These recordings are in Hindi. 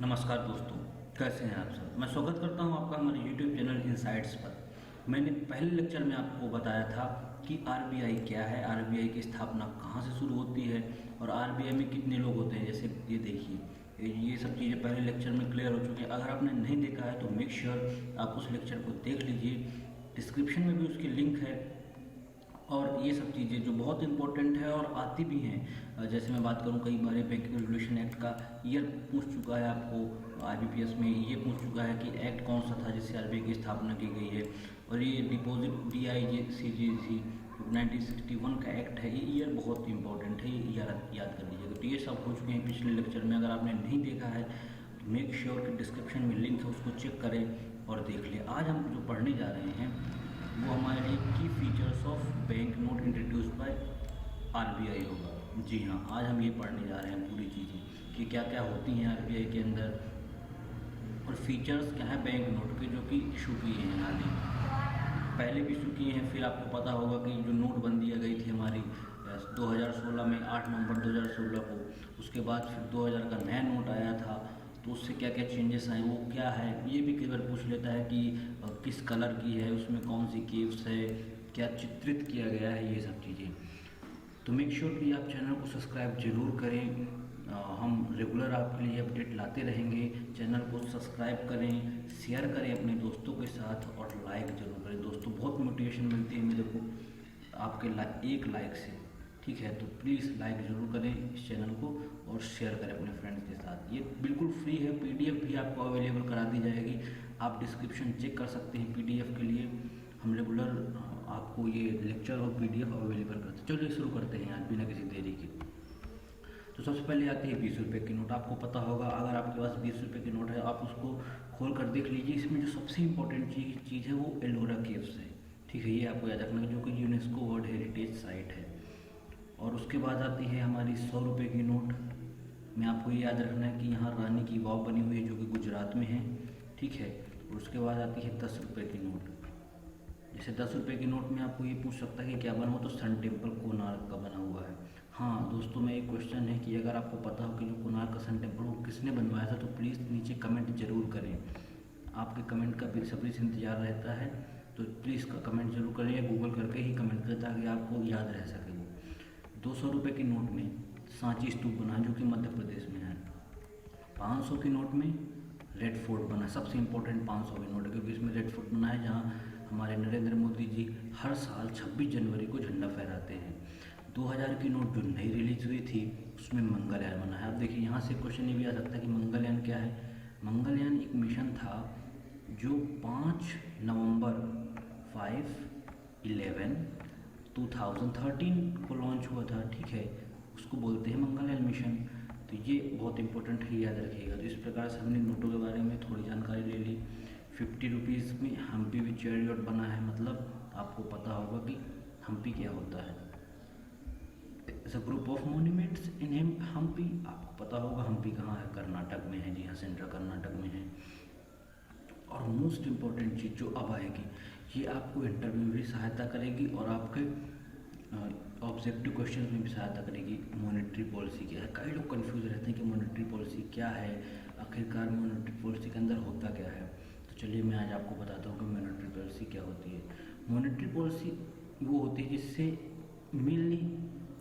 नमस्कार दोस्तों, कैसे हैं आप सब। मैं स्वागत करता हूं आपका हमारे YouTube चैनल इनसाइट्स पर। मैंने पहले लेक्चर में आपको बताया था कि आरबीआई क्या है, आरबीआई की स्थापना कहां से शुरू होती है और आरबीआई में कितने लोग होते हैं। जैसे ये देखिए, ये सब चीज़ें पहले लेक्चर में क्लियर हो चुकी हैं। अगर आपने नहीं देखा है तो मेक श्योर आप उस लेक्चर को देख लीजिए। डिस्क्रिप्शन में भी उसकी लिंक है। और ये सब चीज़ें जो बहुत इंपॉर्टेंट है और आती भी हैं, जैसे मैं बात करूं, कई बार बैंकिंग रेगुलेशन एक्ट का ईयर पूछ चुका है आपको। आईबीपीएस में ये पूछ चुका है कि एक्ट कौन सा था जिससे आरबीआई की स्थापना की गई है। और ये डिपॉजिट DICGC 1961 का एक्ट है। ये ईयर बहुत इंपॉर्टेंट है, ये याद कर लीजिएगा। तो ये सब हो चुके हैं पिछले लेक्चर में। अगर आपने नहीं देखा है तो मेक श्योर कि डिस्क्रिप्शन में लिंक है, उसको चेक करें और देख लें। आज हम जो पढ़ने जा रहे हैं वो हमारे लिए की features of bank note introduce by RBI होगा। जी हाँ, आज हम ये पढ़ने जा रहे हैं पूरी चीज़ें कि क्या क्या होती हैं आरबीआई के अंदर और फीचर्स क्या है बैंक नोट के, जो कि इशू किए हैं हाल ही में। पहले भी इशू किए हैं। फिर आपको पता होगा कि जो नोटबंदी आ गई थी हमारी 2016 में, 8 नवंबर 2016 को। उसके बाद फिर 2000 का नया नोट आया था, तो उससे क्या क्या चेंजेस आए, वो क्या है, ये भी कई बार पूछ लेता है कि किस कलर की है, उसमें कौन सी केव्स है, क्या चित्रित किया गया है, ये सब चीज़ें। तो मेक श्योर कि आप चैनल को सब्सक्राइब जरूर करें। हम रेगुलर आपके लिए अपडेट लाते रहेंगे। चैनल को सब्सक्राइब करें, शेयर करें अपने दोस्तों के साथ और लाइक जरूर करें। दोस्तों, बहुत मोटिवेशन मिलती है मेरे को आपके एक लाइक से। ठीक है, तो प्लीज़ लाइक ज़रूर करें इस चैनल को और शेयर करें अपने फ्रेंड्स के साथ। ये बिल्कुल फ्री है। पीडीएफ भी आपको अवेलेबल करा दी जाएगी। आप डिस्क्रिप्शन चेक कर सकते हैं पीडीएफ के लिए। हम रेगुलर आपको ये लेक्चर और पीडीएफ अवेलेबल करते हैं। चलिए शुरू करते हैं आज बिना किसी देरी के। तो सबसे पहले आती है 20 रुपये की नोट। आपको पता होगा, अगर आपके पास 20 रुपये की नोट है आप उसको खोल कर देख लीजिए। इसमें जो सबसे इंपॉर्टेंट चीज़ है वो एलोरा केव्स है। ठीक है, ये आपको याद रखना है, जो कि यूनेस्को वर्ल्ड हेरिटेज साइट है। और उसके बाद आती है हमारी 100 रुपये की नोट में। आपको ये याद रखना है कि यहाँ रानी की वाव बनी हुई है, जो कि गुजरात में है। ठीक है, और उसके बाद आती है 10 रुपये की नोट। जैसे 10 रुपये की नोट में आपको ये पूछ सकता है कि क्या बना हुआ, तो सन टेम्पल कोणार्क का बना हुआ है। हाँ दोस्तों, में एक क्वेश्चन है कि अगर आपको पता हो कि जो कोणार्क का सन टेम्पल वो किसने बनवाया था, तो प्लीज़ नीचे कमेंट जरूर करें। आपके कमेंट का बेसब्री से इंतजार रहता है, तो प्लीज़ का कमेंट जरूर करें या गूगल करके ही कमेंट करें ताकि आपको याद रह सके वो। 200 रुपये की नोट में सांची स्तूप बना, जो कि मध्य प्रदेश में है। 500 की नोट में रेड फोर्ट बना, सबसे इम्पोर्टेंट 500 की नोट है, क्योंकि इसमें रेड फोर्ट बना है जहाँ हमारे नरेंद्र मोदी जी हर साल 26 जनवरी को झंडा फहराते हैं। 2000 की नोट जो नई रिलीज हुई थी उसमें मंगलयान बना है। अब देखिए, यहाँ से क्वेश्चन ये भी आ सकता है कि मंगलयान क्या है। मंगलयान एक मिशन था जो 5 नवंबर 5/11/2013 को लॉन्च हुआ था। ठीक है, उसको बोलते हैं मंगलयान मिशन। तो ये बहुत इंपॉर्टेंट है, याद रखिएगा। तो इस प्रकार से हमने नोटों के बारे में थोड़ी जानकारी ले ली। 50 रुपीज़ में हम्पी विद चैरियट बना है, मतलब आपको पता होगा कि हम्पी क्या होता है। It's a group of monuments in Hampi. आपको पता होगा हम्पी कहाँ है, कर्नाटक में है। जी हाँ, सेंट्रल कर्नाटक में है। और मोस्ट इम्पॉर्टेंट चीज़ जो अब आएगी, ये आपको इंटरव्यू में भी सहायता करेगी और आपके ऑब्जेक्टिव क्वेश्चन में भी सहायता करेगी। मॉनेटरी पॉलिसी क्या है। कई लोग कंफ्यूज रहते हैं कि मॉनेटरी पॉलिसी क्या है, आखिरकार मॉनेटरी पॉलिसी के अंदर होता क्या है। तो चलिए मैं आज आपको बताता हूँ कि मॉनेटरी पॉलिसी क्या होती है। मॉनेटरी पॉलिसी वो होती है जिससे मेनली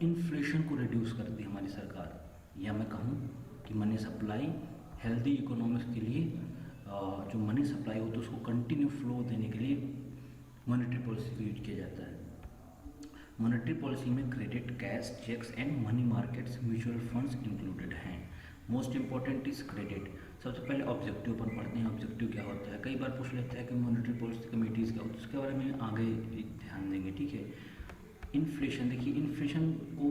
इन्फ्लेशन को रिड्यूस करती है हमारी सरकार, या मैं कहूँ कि मनी सप्लाई, हेल्दी इकोनॉमिक्स के लिए जो मनी सप्लाई होती है उसको कंटिन्यू फ्लो देने के लिए मॉनेटरी पॉलिसी को यूज किया जाता है। मॉनेटरी पॉलिसी में credit, cash, cheques and money markets, mutual funds included हैं। Most important is credit. सबसे पहले ऑब्जेक्टिव अपन पढ़ते हैं। ऑब्जेक्टिव क्या होता है, कई बार पूछ लेता है कि मॉनेटरी पॉलिसी कमेटीज़ क्या होती है, उसके बारे में आगे ध्यान देंगे। ठीक है, इन्फ्लेशन। देखिए, इन्फ्लेशन को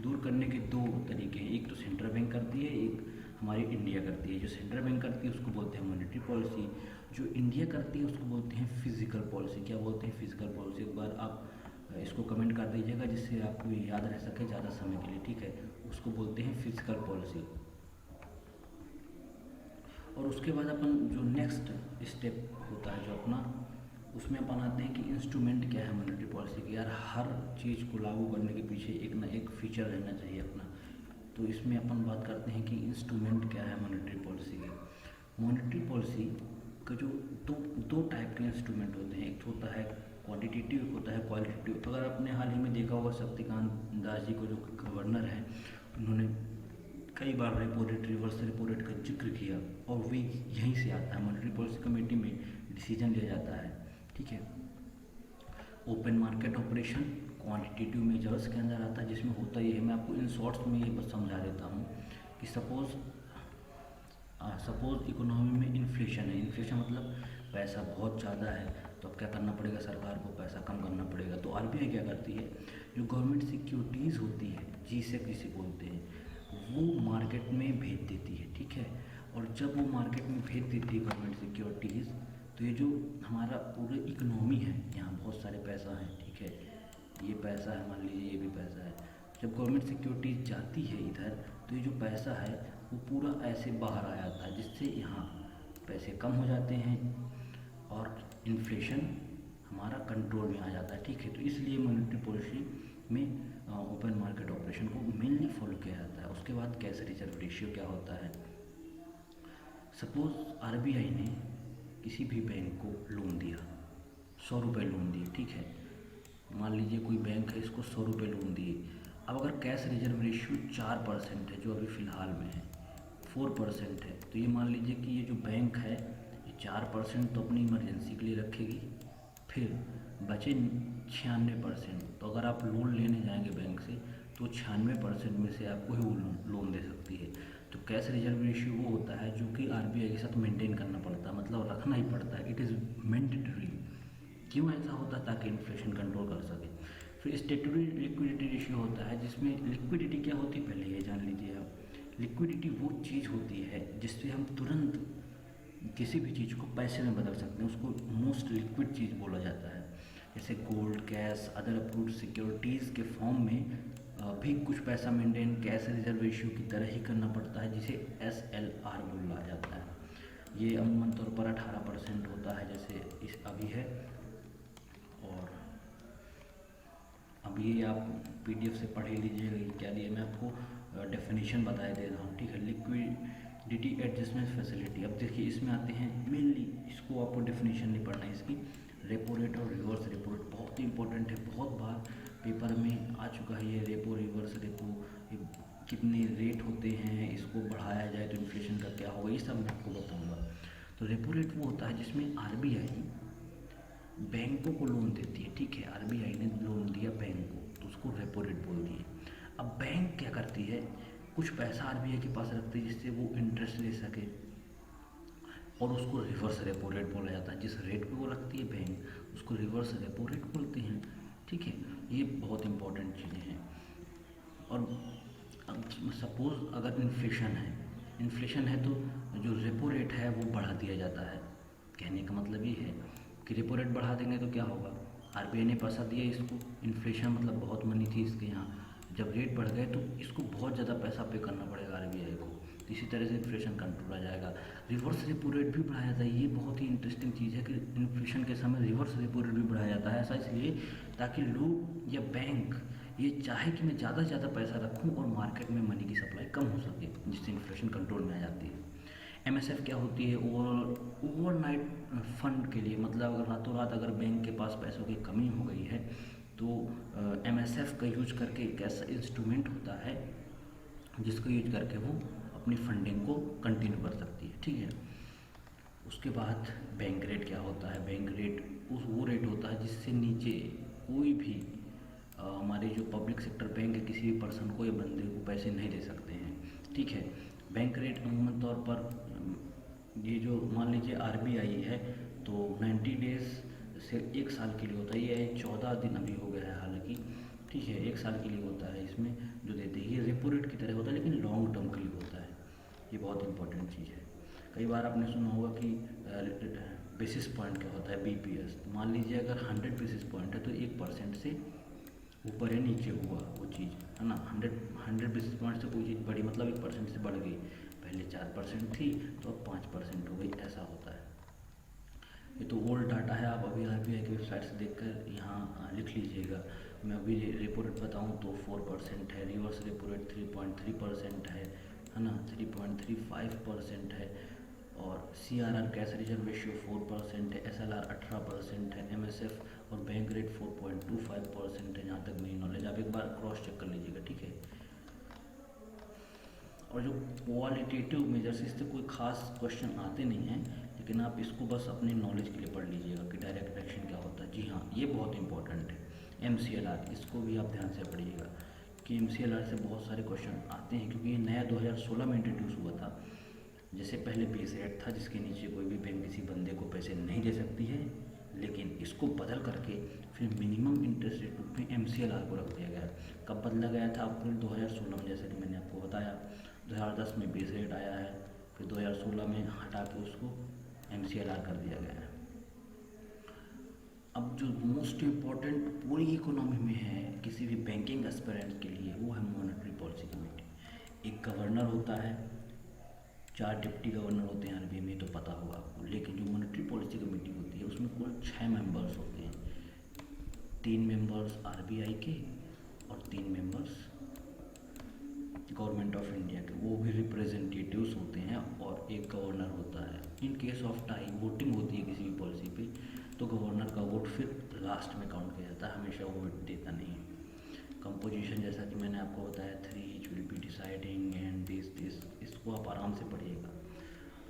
दूर करने के दो तरीके हैं। एक तो सेंट्रल बैंक करती है, एक हमारी इंडिया करती है। जो सेंट्रल बैंक करती है उसको बोलते हैं मॉनेटरी पॉलिसी, जो इंडिया करती है उसको बोलते हैं फिजिकल पॉलिसी। क्या बोलते हैं, फिजिकल पॉलिसी। एक बार आप इसको कमेंट कर दीजिएगा जिससे आपको ये याद रह सके ज़्यादा समय के लिए। ठीक है, उसको बोलते हैं फिजिकल पॉलिसी। और उसके बाद अपन जो नेक्स्ट स्टेप होता है जो अपना, उसमें अपन आते हैं कि इंस्ट्रूमेंट क्या है मॉनेटरी पॉलिसी की। यार, हर चीज़ को लागू करने के पीछे एक ना एक फीचर रहना चाहिए अपना। तो इसमें अपन बात करते हैं कि इंस्ट्रूमेंट क्या है मॉनेटरी पॉलिसी के। मॉनेटरी पॉलिसी का जो दो टाइप के इंस्ट्रूमेंट होते हैं, एक होता है क्वांटिटेटिव, एक होता है क्वालिटेटिव। अगर आपने हाल ही में देखा होगा शक्तिकांत दास जी को, जो गवर्नर हैं, उन्होंने कई बार repo rate, reverse repo rate का जिक्र किया और वे यहीं से आता है, मॉनेटरी पॉलिसी कमेटी में डिसीजन लिया जाता है। ठीक है, open market operation quantitative measures के अंदर आता है, जिसमें होता ये है, मैं आपको इन शॉर्ट्स में ये बस समझा देता हूँ कि सपोज इकोनॉमी में इन्फ्लेशन है, इन्फ्लेशन मतलब पैसा बहुत ज़्यादा है, तो अब क्या करना पड़ेगा, सरकार को पैसा कम करना पड़ेगा। तो आरबीआई क्या करती है, जो गवर्नमेंट सिक्योरिटीज़ होती है, जीसेक जिसे बोलते हैं, वो मार्केट में भेज देती है। ठीक है, और जब वो मार्केट में भेज देती है गवर्नमेंट सिक्योरिटीज़, तो ये जो हमारा पूरे इकोनॉमी है, यहाँ बहुत सारे पैसा है। ठीक है, ये पैसा है, मान लीजिए ये भी पैसा है, जब गवर्नमेंट सिक्योरिटीज़ जाती है इधर, तो ये जो पैसा है वो पूरा ऐसे बाहर आ जाता है, जिससे यहाँ पैसे कम हो जाते हैं और इन्फ्लेशन हमारा कंट्रोल में आ जाता है। ठीक है, तो इसलिए मॉनेटरी पॉलिसी में ओपन मार्केट ऑपरेशन को मेनली फॉलो किया जाता है। उसके बाद कैश रिजर्व रेशियो क्या होता है। सपोज आरबीआई ने किसी भी बैंक को लोन दिया, 100 रुपये लोन दिए। ठीक है, मान लीजिए कोई बैंक है, इसको 100 रुपये लोन दिए। अब अगर कैश रिजर्व रेशियो 4% है, जो अभी फ़िलहाल में है 4% है, तो ये मान लीजिए कि ये जो बैंक है, ये 4% तो अपनी इमरजेंसी के लिए रखेगी, फिर बचे 96%। तो अगर आप लोन लेने जाएंगे बैंक से, तो 96% में से आपको ही वो लोन दे सकती है। तो कैश रिजर्व रेशियो वो होता है जो कि आरबीआई के साथ मेंटेन करना पड़ता है, मतलब रखना ही पड़ता है, इट इज़ मैंडेटरी। क्यों ऐसा होता है, ताकि इन्फ्लेशन कंट्रोल कर सके। फिर स्टेटरी लिक्विडिटी रेशियो होता है, जिसमें लिक्विडिटी क्या होती है पहले ये जान लीजिए आप। लिक्विडिटी वो चीज़ होती है जिससे हम तुरंत किसी भी चीज़ को पैसे में बदल सकते हैं, उसको मोस्ट लिक्विड चीज़ बोला जाता है। जैसे gold, cash, other approved securities के फॉर्म में भी कुछ पैसा मेंटेन कैश रिजर्व रेशियो की तरह ही करना पड़ता है, जिसे SLR बोला जाता है। ये अमूमन तौर पर 18% होता है, जैसे इस अभी है। और अब ये आप PDF से पढ़ लीजिएगा क्या दिया, मैं आपको डेफिनेशन बताए दे रहा हूँ। ठीक है, लिक्विडिटी एडजस्टमेंट फैसिलिटी। अब देखिए इसमें आते हैं मेनली, इसको आपको डेफिनेशन नहीं पढ़ना है इसकी, रेपो रेट और रिवर्स रेपो रेट बहुत ही इंपॉर्टेंट है, बहुत बार पेपर में आ चुका है ये रेपो, रिवर्स रेपो, कितने रेट होते हैं, इसको बढ़ाया जाए तो इन्फ्लेशन का क्या होगा, ये सब मैं आपको बताऊँगा। तो रेपो रेट वो होता है जिसमें आरबीआई बैंकों को लोन देती है। ठीक है, आरबीआई ने लोन दिया बैंक को, तो उसको रेपो रेट बोल दिए। अब बैंक क्या करती है, कुछ पैसा आरबीआई के पास रखती है जिससे वो इंटरेस्ट ले सके, और उसको रिवर्स रेपो रेट बोला जाता है। जिस रेट पे वो रखती है बैंक, उसको रिवर्स रेपो रेट बोलते हैं। ठीक है, ये बहुत इंपॉर्टेंट चीज़ें हैं। और सपोज अगर इन्फ्लेशन है तो जो रेपो रेट है वो बढ़ा दिया जाता है। कहने का मतलब ये है कि रेपो रेट बढ़ा देंगे तो क्या होगा, आरबीआई ने पैसा दिया इसको, इन्फ्लेशन मतलब बहुत मनी थी इसके यहाँ, जब रेट बढ़ गए तो इसको बहुत ज़्यादा पैसा पे करना पड़ेगा आरबीआई को, तो इसी तरह से इन्फ्लेशन कंट्रोल आ जाएगा। रिवर्स रेपो रेट भी बढ़ाया जाता है, ये बहुत ही इंटरेस्टिंग चीज़ है कि इन्फ्लेशन के समय रिवर्स रेपो रेट भी बढ़ाया जाता है। ऐसा इसलिए ताकि लोग या बैंक ये चाहे कि मैं ज़्यादा से ज़्यादा पैसा रखूँ और मार्केट में मनी की सप्लाई कम हो सके, जिससे इन्फ्लेशन कंट्रोल में आ जाती है। MSF क्या होती है, ओवरनाइट फंड के लिए, मतलब अगर रातों रात अगर बैंक के पास पैसों की कमी हो गई है, तो MSF का यूज करके एक ऐसा इंस्ट्रूमेंट होता है जिसको यूज करके वो अपनी फंडिंग को कंटिन्यू कर सकती है। ठीक है, उसके बाद बैंक रेट क्या होता है, बैंक रेट वो रेट होता है जिससे नीचे कोई भी हमारे जो पब्लिक सेक्टर बैंक है, किसी भी पर्सन को या बंदे को पैसे नहीं दे सकते हैं। ठीक है, बैंक रेट अमूमन तौर पर ये जो मान लीजिए आरबीआई है, तो 90 डेज से 1 साल के लिए होता है, ये 14 दिन अभी हो गया है हालांकि। ठीक है, 1 साल के लिए होता है इसमें जो देते हैं, ये रेपो रेट की तरह होता है लेकिन लॉन्ग टर्म के लिए होता है। ये बहुत इंपॉर्टेंट चीज़ है। कई बार आपने सुना होगा कि बेसिस पॉइंट क्या होता है, BPS। मान लीजिए अगर 100 बेसिस पॉइंट है तो 1% से ऊपर या नीचे हुआ वो चीज़, है ना, 100 बेसिस पॉइंट से कोई चीज़ बढ़ी मतलब 1% से बढ़ गई, पहले 4% थी तो अब 5% हो गई, ऐसा होता है। ये तो ओल्ड डाटा है, आप अभी आरबीआई की वेबसाइट से देखकर यहाँ लिख लीजिएगा। मैं अभी रेपो रेट बताऊँ तो 4% है, रिवर्स रेपो रेट 3.3% है ना, 3.35% है, और CRR कैश रिजर्व रेशियो 4% है, SLR 18% है, MSF और बैंक रेट 4.25% है, जहाँ तक मेरी नॉलेज। आप एक बार क्रॉस चेक कर लीजिएगा, ठीक है। और जो क्वालिटेटिव मेजर्स, इससे कोई खास क्वेश्चन आते नहीं हैं, लेकिन आप इसको बस अपनी नॉलेज के लिए पढ़ लीजिएगा कि डायरेक्ट इलेक्शन क्या होता है। जी हाँ, ये बहुत इंपॉर्टेंट है। MCLR, इसको भी आप ध्यान से पढ़िएगा कि MCLR से बहुत सारे क्वेश्चन आते हैं, क्योंकि ये नया 2016 में इंट्रोड्यूस हुआ था। जैसे पहले बेस रेट था जिसके नीचे कोई भी बैंक किसी बंदे को पैसे नहीं दे सकती है, लेकिन इसको बदल करके फिर मिनिमम इंटरेस्ट रेट रूप में MCLR को रख दिया गया। कब बदला गया था? अप्रैल 2016 में, जैसे कि मैंने आपको बताया। 2010 में बेस रेट आया है, फिर 2016 में हटा के उसको MCLR कर दिया गया है। अब जो मोस्ट इम्पॉर्टेंट पूरी इकोनॉमी में है किसी भी बैंकिंग एस्पिरेंट के लिए, वो है मॉनेटरी पॉलिसी कमेटी। एक गवर्नर होता है, 4 डिप्टी गवर्नर होते हैं RBI में, तो पता होगा आपको। लेकिन जो मॉनेटरी पॉलिसी कमेटी होती है उसमें कुल 6 मेंबर्स होते हैं। 3 मेंबर्स RBI के और 3 मेंबर्स गवर्नमेंट ऑफ इंडिया के, वो भी रिप्रेजेंटेटिव्स होते हैं, और एक गवर्नर होता है। In case of tie voting होती है किसी भी पॉलिसी पे, तो गवर्नर का वोट फिर लास्ट में काउंट किया जाता है, हमेशा वो वोट देता नहीं है। कंपोजिशन जैसा कि मैंने आपको बताया, 3 each will be deciding and this, इसको आप आराम से पढ़िएगा।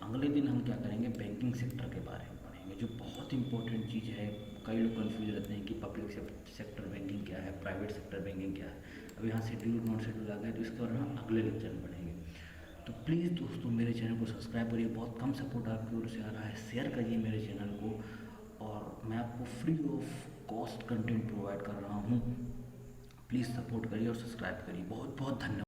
अगले दिन हम क्या करेंगे, बैंकिंग सेक्टर के बारे में पढ़ेंगे, जो बहुत इंपॉर्टेंट चीज़ है। कई लोग कंफ्यूज रहते हैं कि पब्लिक सेक्टर बैंकिंग क्या है, प्राइवेट सेक्टर बैंकिंग क्या है। अब यहाँ शेड्यूल नॉन शेड्यूल आ गए, तो इसके बारे में हम अगले लेक्चर में पढ़ेंगे। तो प्लीज़ दोस्तों, मेरे चैनल को सब्सक्राइब करिए। बहुत कम सपोर्ट आपकी ओर से आ रहा है, शेयर करिए मेरे चैनल को, और मैं आपको free of cost content provide कर रहा हूँ। प्लीज़ सपोर्ट करिए और सब्सक्राइब करिए। बहुत बहुत धन्यवाद।